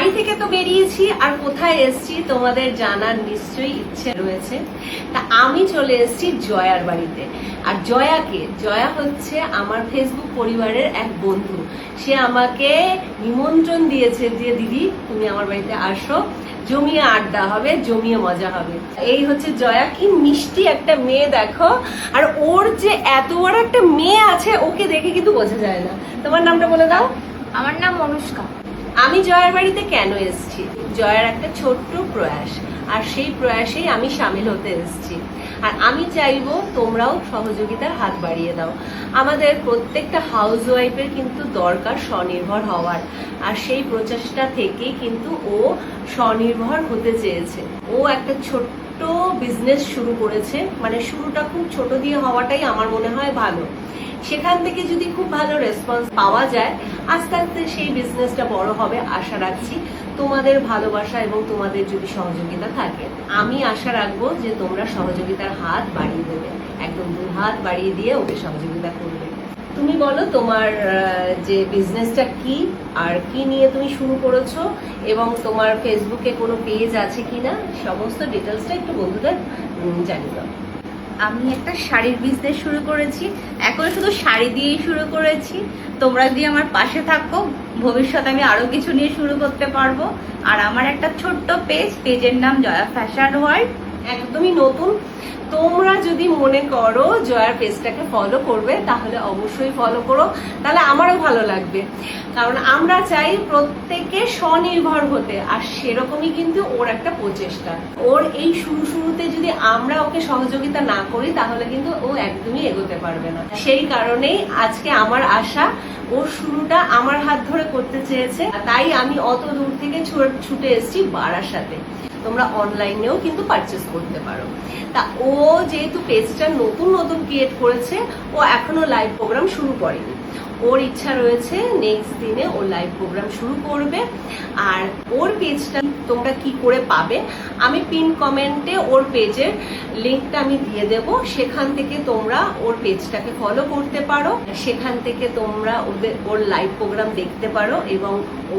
বাড়ি থেকে তো বেরিয়েছি, আর কোথায় এসেছি তোমাদের জানার নিশ্চয়ই ইচ্ছে রয়েছে। তা আমি চলে এসেছি জয়ার বাড়িতে। আর জয়া হচ্ছে আমার ফেসবুক পরিবারের এক বন্ধু। সে আমাকে নিমন্ত্রণ দিয়েছে যে দিদি তুমি আমার বাড়িতে আসো, জমিয়ে আড্ডা হবে, জমিয়ে মজা হবে। এই হচ্ছে জয়া, কি মিষ্টি একটা মেয়ে দেখো। আর ওর যে এত বড় একটা মেয়ে আছে, ওকে দেখে কিন্তু বোঝা যায় না। তোমার নামটা বলে দাও। আমার নাম অনুষ্কা। আমি জয়ার বাড়িতে কেন এসেছি? জয়ার একটা ছোট্ট প্রয়াস, আর সেই প্রয়াসেই আমি সামিল হতে এসেছি। আর আমি চাইবো তোমরাও সহযোগিতার হাত বাড়িয়ে দাও। আমাদের প্রত্যেকটা হাউস ওয়াইফের কিন্তু দরকার স্বনির্ভর হওয়ার, আর সেই প্রচেষ্টা থেকেই কিন্তু ও স্বনির্ভর হতে চেয়েছে। ও একটা ছোট্ট বিজনেস শুরু করেছে, মানে শুরুটা খুব ছোট দিয়ে হওয়াটাই আমার মনে হয় ভালো। সেখান থেকে যদি খুব ভালো রেসপন্স পাওয়া যায়, আস্তে আস্তে সেই বিজনেসটা বড় হবে আশা রাখছি। তোমাদের ভালোবাসা এবং তোমাদের যদি সহযোগিতা থাকে, আমি আশা রাখবো যে তোমরা সহযোগিতার হাত বাড়িয়ে দেবে, একদম 2 হাত বাড়িয়ে দিয়ে ওকে সহযোগিতা করবে। তুমি বলো তোমার যে বিজনেসটা কি, আর কি নিয়ে তুমি শুরু করেছো, এবং তোমার ফেসবুকে কোনো পেজ আছে কিনা, সমস্ত ডিটেলসটা একটু বন্ধুদের জানিয়ে দাও। আমি একটা শাড়ির বিজনেস শুরু করেছি, এখন শুধু শাড়ি দিয়েই শুরু করেছি। তোমরা যদি আমার পাশে থাকো, ভবিষ্যতে আমি আরো কিছু নিয়ে শুরু করতে পারবো। আর আমার একটা ছোট্ট পেজের নাম জয়া ফ্যাশন ওয়ার্ল্ড, একদমই নতুন। তোমরা যদি মনে করো জয়ার পেজটাকে ফলো করবে, তাহলে অবশ্যই ফলো করো, তাহলে আমারও ভালো লাগবে। কারণ আমরা চাই প্রত্যেকে স্বনির্ভর হতে, আর সেরকমই কিন্তু ওর একটা প্রচেষ্টা। ওর এই শুরুতে যদি আমরা ওকে সহযোগিতা না করি, তাহলে কিন্তু ও একদমই এগোতে পারবে না। সেই কারণেই আজকে আমার আশা, ওর শুরুটা আমার হাত ধরে করতে চেয়েছে, তাই আমি অত দূর থেকে ছুটে এসেছি বারাসাতে। তোমরা অনলাইনেও কিন্তু পারচেস করতে পারো। তা ও যেহেতু পেজটা নতুন ক্রিয়েট করেছে, ও এখনো লাইভ প্রোগ্রাম শুরু করেনি। ওর ইচ্ছা রয়েছে নেক্সট দিনে ও লাইভ প্রোগ্রাম শুরু করবে। আর ওর পেজটা তোমরা কি করে পাবে, আমি পিন কমেন্টে ওর পেজের লিঙ্কটা আমি দিয়ে দেব। সেখান থেকে তোমরা ওর পেজটাকে ফলো করতে পারো, সেখান থেকে তোমরা ওর লাইভ প্রোগ্রাম দেখতে পারো, এবং ও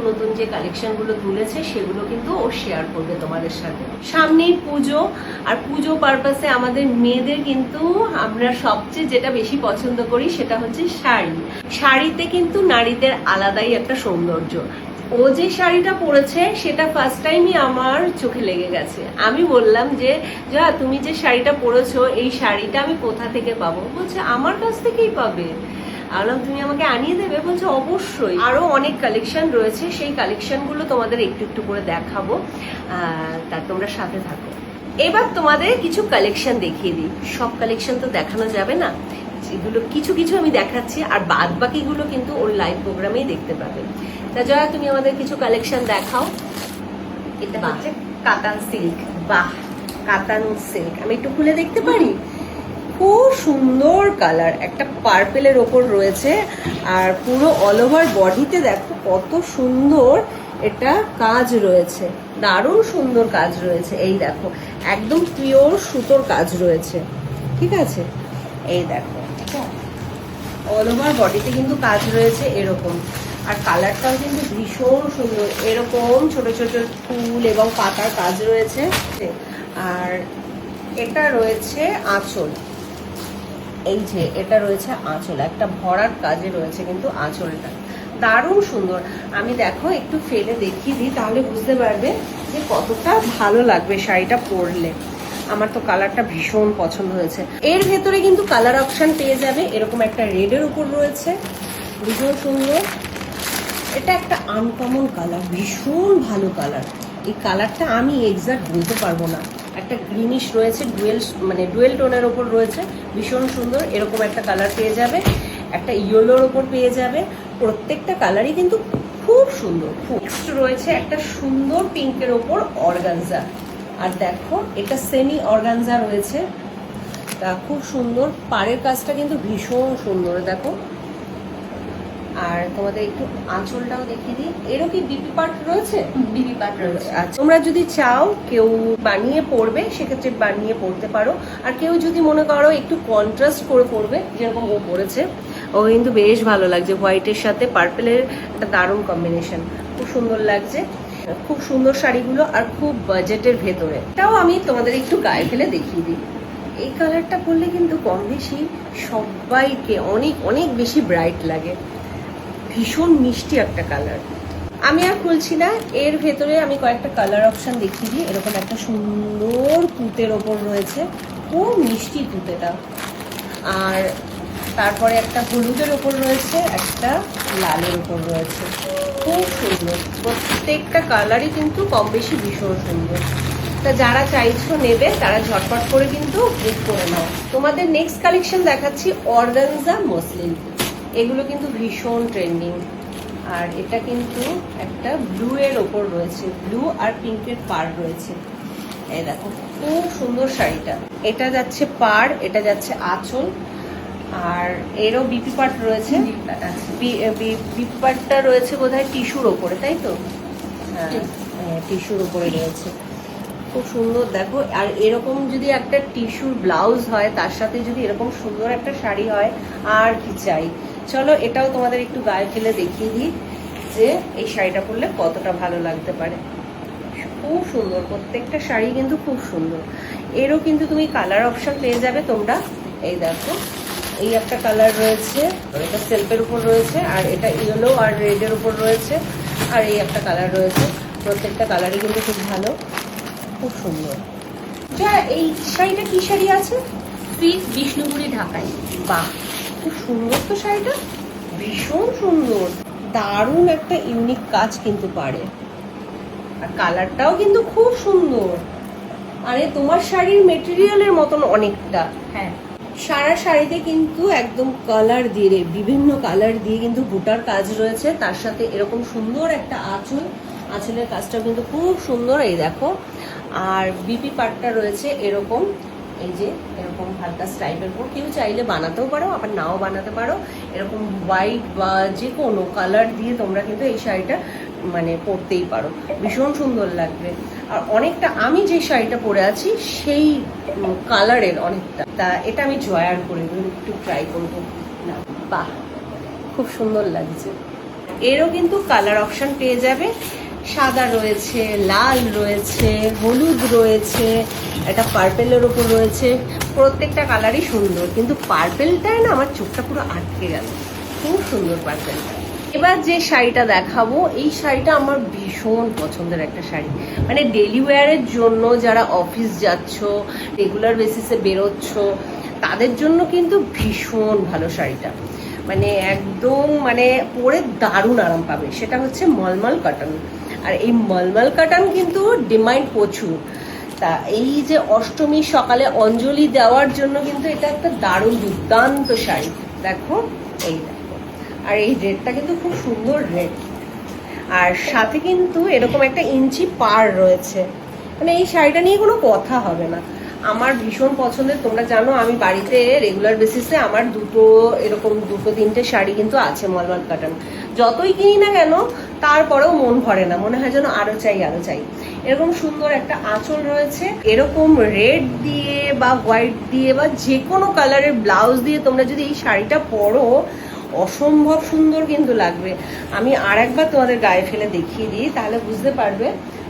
নতুন যে কালেকশনগুলো তুলেছে সেগুলো কিন্তু ও শেয়ার করবে তোমাদের সাথে। সামনেই পুজো, আর পুজো পারপাসে আমাদের মেয়েদের কিন্তু আমরা সবচেয়ে যেটা বেশি পছন্দ করি সেটা হচ্ছে শাড়ি। শাড়িতে কিন্তু নারীদের আলাদাই একটা সৌন্দর্য। ও যে শাড়িটা পরেছে সেটা ফার্স্ট টাইমই আমার চোখে লেগে গেছে। আমি বললাম যে যা তুমি যে শাড়িটা পরেছো, এই শাড়িটা আমি কোথা থেকে পাবো? বলছে আমার কাছ থেকেই পাবে। বললাম তুমি আমাকে আনিয়ে দেবে? বলছে অবশ্যই। আরো অনেক কালেকশন রয়েছে, সেই কালেকশনগুলো তোমাদের একটু করে দেখাবো, তা তোমরা সাথে থাকো। এবার তোমাদের কিছু কালেকশন দেখিয়ে দিই। সব কালেকশন তো দেখানো যাবে না, এগুলো কিছু আমি দেখাচ্ছি, আর বাদ বাকিগুলো কিন্তু ওর লাইভ প্রোগ্রামেই দেখতে পাবে। তা জয়া, তুমি আমাদের কিছু কালেকশন দেখাও। এটা হচ্ছে কাতান সিল্ক। বাহ, কাতান সিল্ক আমি একটু খুলে দেখতে পারি? খুব সুন্দর কালার, একটা পার্পেলের ওপর রয়েছে, আর পুরো অল ওভার বডিতে দেখো কত সুন্দর এটা কাজ রয়েছে, দারুণ সুন্দর কাজ রয়েছে। এই দেখো একদম পিওর সুতোর কাজ রয়েছে, ঠিক আছে? এই দেখো অল ওভার বডিতে কিন্তু কাজ রয়েছে এরকম, আর কালারটাও কিন্তু ভীষণ সুন্দর। এরকম ছোট ছোট ফুল এবং পাতার কাজ রয়েছে। আর এটা রয়েছে আঁচল, এই যে এটা রয়েছে আঁচল, একটা ভরার কাজে রয়েছে কিন্তু আঁচলটা দারুণ সুন্দর। আমি দেখো একটু ফেলে দেখিয়ে দিই, তাহলে বুঝতে পারবে যে কতটা ভালো লাগবে শাড়িটা পরলে। আমার তো কালারটা ভীষণ পছন্দ হয়েছে। এর ভেতরে কিন্তু কালার অপশন পেয়ে যাবে, এরকম একটা রেডের উপর রয়েছে, ভীষণ সুন্দর। এটা একটা আনকমন কালার, ভীষণ ভালো কালার। এই কালারটা আমি এক্সাক্ট বলতে পারবো না, একটা গ্রিনিশ রয়েছে, ডুয়েল টোনের ওপর রয়েছে, ভীষণ সুন্দর। এরকম একটা কালার পেয়ে যাবে, একটা ইয়েলোর ওপর পেয়ে যাবে। প্রত্যেকটা কালারই কিন্তু খুব সুন্দর। নেক্সট রয়েছে একটা সুন্দর পিঙ্কের ওপর অর্গানজা, আর দেখো এটা সেমি অর্গানজা রয়েছে, তা খুব সুন্দর। পাড়ের কাজটা কিন্তু ভীষণ সুন্দর দেখো। আর তোমাদের একটু আঁচলটাও দেখিয়ে দিই। এরও কি বিপি পার্ট রয়েছে? বিবি পাট রয়েছে। আচ্ছা, তোমরা যদি চাও কেউ বানিয়ে পরবে, সেক্ষেত্রে বানিয়ে পরতে পারো। আর কেউ যদি মনে করো একটু কন্ট্রাস্ট করে পরবে, যেরকম ও পরেছে, ও কিন্তু বেশ ভালো লাগছে। হোয়াইটের সাথে পার্পেলের একটা দারুণ কম্বিনেশন, খুব সুন্দর লাগছে, খুব সুন্দর শাড়িগুলো আর খুব বাজেটের ভেতরে। এটাও আমি তোমাদের একটু গায়ে ফেলে দেখিয়ে দিই। এই কালারটা পরলে কিন্তু কম বেশি সবাইকে অনেক অনেক বেশি ব্রাইট লাগে, ভীষণ মিষ্টি একটা কালার। আমি আর খুলছি না, এর ভেতরে আমি কয়েকটা কালার অপশন দেখিয়ে দিই। এরকম একটা সুন্দর তুতের ওপর রয়েছে, খুব মিষ্টি তুতেটা, আর তারপরে একটা হলুদের ওপর রয়েছে, একটা লালের ওপর রয়েছে, খুব সুন্দর। প্রত্যেকটা কালারই কিন্তু কম বেশি ভীষণ সুন্দর। তা যারা চাইছো নেবে তারা ঝটপট করে কিন্তু বুক করে নাও। তোমাদের নেক্সট কালেকশন দেখাচ্ছি অর্গানজা মসলিন। এগুলো কিন্তু ভীষণ ট্রেন্ডিং, আর এটা কিন্তু একটা ব্লু এর ওপর রয়েছে, ব্লু আর পিঙ্কের পার রয়েছে। এই দেখো খুব সুন্দর শাড়িটা। এটা যাচ্ছে পার, এটা যাচ্ছে আঁচল, আর এরও বিপি পার্ট রয়েছে। বিপি পার্টটা রয়েছে বোধহয় টিস্যুর ওপরে, তাই তো? হ্যাঁ, টিস্যুর ওপরে রয়েছে, খুব সুন্দর। দেখো, আর এরকম যদি একটা টিস্যুর ব্লাউজ হয়, তার সাথে যদি এরকম সুন্দর একটা শাড়ি হয়, আর কি চাই। চলো এটাও তোমাদের একটু গায়ে ফেলে দেখিয়ে দিই যে এই শাড়িটা পরলে কতটা ভালো লাগতে পারে। খুব সুন্দর, প্রত্যেকটা শাড়ি কিন্তু খুব সুন্দর। এরও কিন্তু তুমি কালার অপশন পেয়ে যাবে তোমরা। এই দেখো, এই একটা কালার রয়েছে, এটা সেলফের উপর রয়েছে, আর এটা ইয়েলো আর রেডের উপর রয়েছে, আর এই একটা কালার রয়েছে। প্রত্যেকটা কালারই কিন্তু খুব ভালো, খুব সুন্দর। যা এই শাড়িটা কি শাড়ি আছে? সুইট বিষ্ণুপুরি ঢাকাই। বাহ, খুব সুন্দর তো শাড়িটা, ভীষণ সুন্দর, দারুণ একটা ইউনিক কাজ কিন্তু পারে, আর কালারটাও কিন্তু খুব সুন্দর। আরে তোমার শাড়ির মেটেরিয়ালের মতন অনেকটা। হ্যাঁ, সারা শাড়িতে কিন্তু একদম কালার দিয়ে, বিভিন্ন কালার দিয়ে কিন্তু বুটার কাজ রয়েছে, তার সাথে এরকম সুন্দর একটা আঁচল, আঁচলের কাজটাও কিন্তু খুব সুন্দর। এই দেখো, আর বিপি পাটটা রয়েছে এরকম, এই যে এরকম হালকা স্ট্রাইপের উপর। কেউ চাইলে বানাতেও পারো, আবার নাও বানাতে পারো। এরকম হোয়াইট বা যে কোনো কালার দিয়ে তোমরা কিন্তু এই শাড়িটা মানে পরতেই পারো, ভীষণ সুন্দর লাগবে। আর অনেকটা আমি যে শাড়িটা পরে আছি সেই কালারের অনেকটা। তা এটা আমি জয়ার করে একটু ট্রাই করবো না। বাহ, খুব সুন্দর লাগছে। এরও কিন্তু কালার অপশন পেয়ে যাবে, সাদা রয়েছে, লাল রয়েছে, হলুদ রয়েছে, একটা পার্পেলের ওপর রয়েছে। প্রত্যেকটা কালারই সুন্দর, কিন্তু পার্পেলটায় না আমার চোখটা পুরো আটকে গেল, খুব সুন্দর পার্পেলটা। এবার যে শাড়িটা দেখাবো, এই শাড়িটা আমার ভীষণ পছন্দের একটা শাড়ি, মানে ডেলি ওয়্যারের জন্য যারা অফিস যাচ্ছ, রেগুলার বেসিসে বেরোচ্ছ, তাদের জন্য কিন্তু ভীষণ ভালো শাড়িটা। মানে একদম মানে পরে দারুণ আরাম পাবে। সেটা হচ্ছে মলমল কটন, আর এই মলমল কটন কিন্তু ডিমান্ড প্রচুর। তা এই যে অষ্টমীর সকালে অঞ্জলি দেওয়ার জন্য কিন্তু এটা একটা দারুণ দুর্দান্ত শাড়ি। দেখো, এই দেখো, আর এই রেডটা কিন্তু খুব সুন্দর রেড, আর সাথে কিন্তু এরকম একটা ইঞ্চি পার রয়েছে। মানে এই শাড়িটা নিয়ে কোনো কথা হবে না, আমার ভীষণ পছন্দের। তোমরা জানো আমি বাড়িতে রেগুলার বেসিসে আমার এরকম দুটো তিনটে শাড়ি কিন্তু আছে মলমল কটন। যতই কিনি না কেন তারপরেও মন ভরে না, মনে হয় যেন আরো চাই আরো চাই। এরকম সুন্দর একটা আঁচল রয়েছে, এরকম রেড দিয়ে বা হোয়াইট দিয়ে বা যে কোনো কালারের ব্লাউজ দিয়ে তোমরা যদি এই শাড়িটা পরো, অসম্ভব সুন্দর কিন্তু লাগবে। আমি আর একবার তোমাদের গায়ে ফেলে দেখিয়ে দিই, তাহলে বুঝতে পারবে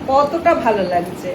কতটা ভালো লাগছে।